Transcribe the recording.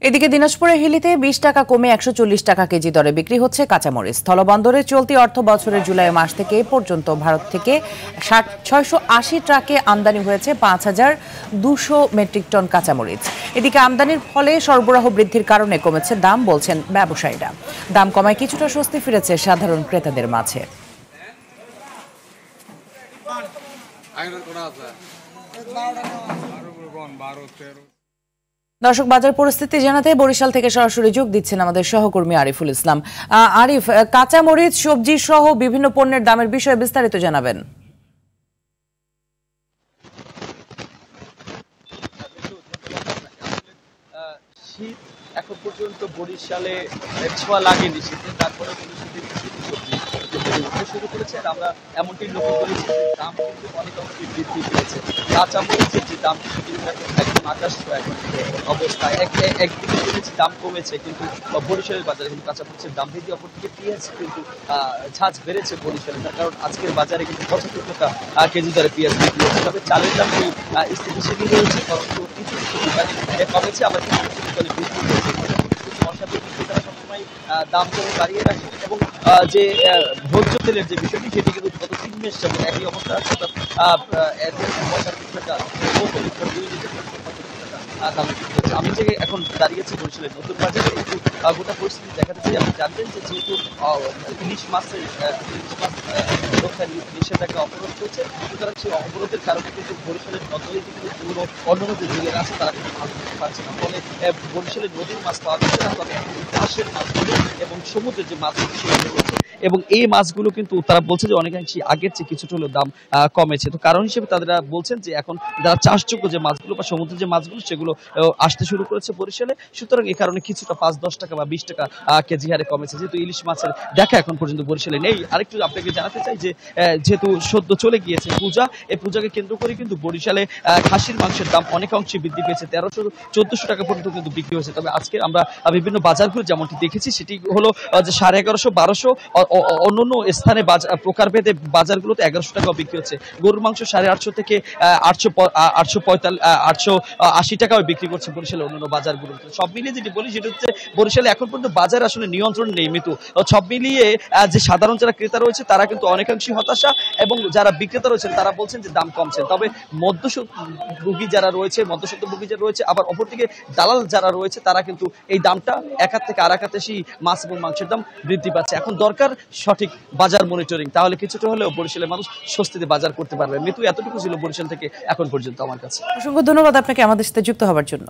এদিকে দিনাজপুরে হিলিতে ২০ টাকা কমে ১৪০ টাকা কেজি দরে বিক্রি হচ্ছে কাঁচামরিচ। স্থলবন্দরে চলতি অর্থ বছরের জুলাই মাস থেকে এ পর্যন্ত ভারত থেকে ৬৮০ ট্রাকে আমদানি হয়েছে ৫,২০০ মেট্রিক টন কাঁচামরিচ। এদিকে আমদানির ফলে সরবরাহ বৃদ্ধির কারণে কমেছে দাম বলছেন ব্যবসায়ীরা। দাম কমায় কিছুটা স্বস্তি ফিরেছে সাধারণ ক্রেতাদের মাঝে। দর্শক, বাজার পরিস্থিতি জানাতে বরিশাল থেকে সরাসরি যোগ দিচ্ছেন আমাদের সহকর্মী আরিফুল ইসলাম। আরিফ, কাঁচামরিচ, সবজি সহ বিভিন্ন পণ্যের দামের বিষয়ে বিস্তারিত জানাবেন। শীত এখন পর্যন্ত বরিশালে ছোঁয়া লাগেনি, শীতে তারপরে শুরু করেছে। আর আমরা এমনটি লক্ষ্য করেছি যে দাম কিন্তু অনেক অংশে বৃদ্ধি পেয়েছে। কাঁচামরিচের যে দাম একদম আকাশ অবস্থায়, একদিকে শুনেছি দাম কমেছে কিন্তু বরিশালের বাজারে কিন্তু কাঁচামরিচের দাম বৃদ্ধি, অপরদিকে পেঁয়াজ কিন্তু ঝাঁজ বেড়েছে বরিশালে। তার কারণ আজকের বাজারে কিন্তু ৭৫ টাকা কেজি দরে পেঁয়াজ বিক্রি হচ্ছে। তবে চালের দাম স্থিতিশীলই রয়েছে, বরঞ্চ কিছু দোকানে কমেছে, আবার কিছু দোকানে বৃদ্ধি হয়েছে। সবসময় দাম কমে বাড়িয়ে রাখে এবং যে ভোজ্য তেলের যে বিষয়টি, সেটি কিন্তু গত ৩ মাস যাবত একই অবস্থা আছে। আমি যে এখন দাঁড়িয়েছি বরিশালের নতুন বাজারে, একটু গোটা পরিস্থিতি দেখাতে চাই। আপনি জানতেন যে যেহেতু ইলিশ মাছ নিষেধাজ্ঞা অবরোধ চলছে, সুতরাং সেই অবরোধের কারণে কিন্তু বরিশালের নদী কিন্তু পুরো অন্যান্য যে জেলেরা আছে তারা কিন্তু মাছ ধরতে পারছে না। ফলে বরিশালের নদীর মাছ পাওয়া যাচ্ছে না, তবে চাষের মাছগুলো এবং সমুদ্রের যে মাছগুলো সেগুলো রয়েছে, এবং এই মাছগুলো কিন্তু তারা বলছে যে অনেকাংশই আগের চেয়ে কিছুটা হলেও দাম কমেছে। তো কারণ হিসেবে তারা বলছেন যে এখন যারা চাষযোগ্য যে মাছগুলো বা সমুদ্রের যে মাছগুলো সেগুলো আসতে শুরু করেছে বরিশালে, সুতরাং এই কারণে কিছুটা ৫-১০ টাকা বা ২০ টাকা কেজি হারে কমেছে। যেহেতু ইলিশ মাছের দেখা এখন পর্যন্ত বরিশালে নেই। আরেকটু আপনাকে জানাতে চাই যে যেহেতু সদ্য চলে গিয়েছে পূজা, এই পূজাকে কেন্দ্র করে কিন্তু বরিশালে খাসির মাংসের দাম অনেক অংশে বৃদ্ধি পেয়েছে। ১৩০০-১৪০০ টাকা পর্যন্ত কিন্তু বিক্রি হয়েছে। তবে আজকে আমরা বিভিন্ন বাজারগুলো যেমনটি দেখেছি, সেটি হলো যে ১১৫০-১২০০, অন্যান্য স্থানে প্রকারভেদে বাজারগুলোতে ১১০০ টাকাও বিক্রি হচ্ছে। গরুর মাংস ৮৫০ থেকে ৮৮০ টাকাও বিক্রি করছে বরিশালের অন্যান্য বাজারগুলোতে। সব মিলিয়ে যেটি বলি সেটা হচ্ছে বরিশালে এখন পর্যন্ত বাজার আসলে নিয়ন্ত্রণ নেই মিতু। সব মিলিয়ে যে সাধারণ যারা ক্রেতা রয়েছে তারা কিন্তু অনেকাংশই হতাশা, এবং যারা বিক্রেতা রয়েছেন তারা বলছেন যে দাম কমছে। তবে মধ্যস্বত্বভোগী যারা রয়েছে, আবার অপরদিকে দালাল যারা রয়েছে তারা কিন্তু এই দামটা এক হাত থেকে আর এক হাতে সেই মাছ এবং মাংসের দাম বৃদ্ধি পাচ্ছে। এখন দরকার সঠিক বাজার মনিটরিং, তাহলে কিছুটা হলেও বরিশালের মানুষ স্বস্তিতে বাজার করতে পারবে। মিতু, এতটুকু ছিল বরিশাল থেকে এখন পর্যন্ত আমার কাছে। অসংখ্য ধন্যবাদ আপনাকে আমাদের সাথে যুক্ত হওয়ার জন্য।